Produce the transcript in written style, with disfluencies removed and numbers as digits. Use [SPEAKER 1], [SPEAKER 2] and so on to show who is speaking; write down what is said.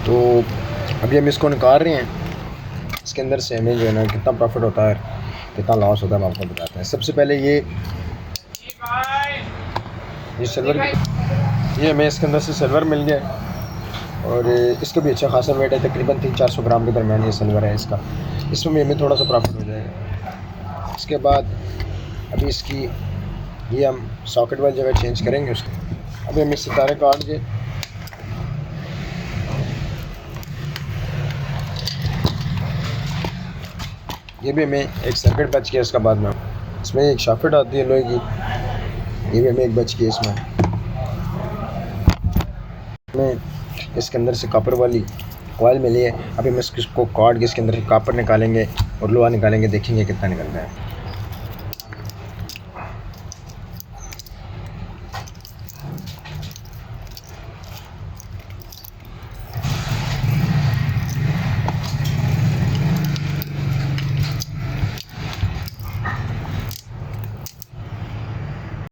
[SPEAKER 1] तो अभी हम इसको निकाल रहे हैं। इसके अंदर से हमें जो है ना कितना प्रॉफिट होता है, कितना लॉस होता है, हम आपको बताते हैं। सबसे पहले ये सिल्वर, ये हमें इसके अंदर से सिल्वर मिल गया और इसका भी अच्छा खासा वेट है, तकरीबन 300-400 ग्राम के दरमियान ये सिल्वर है इसका। इसमें भी हमें थोड़ा सा प्रॉफिट हो जाएगा। इसके बाद अभी इसकी ये हम सॉकेट वाली जगह चेंज करेंगे उसको। अभी हम इस सितारे काट के ये भी हमें एक सर्किट बच गया। इसका बाद में इसमें एक शाफ्ट आती है लोहे की, ये भी हमें एक बच गई। इसमें हमें इसके अंदर से कॉपर वाली कॉइल मिली है। अभी हम इसको काट के इसके अंदर से कॉपर निकालेंगे और लोहा निकालेंगे, देखेंगे कितना निकलता है।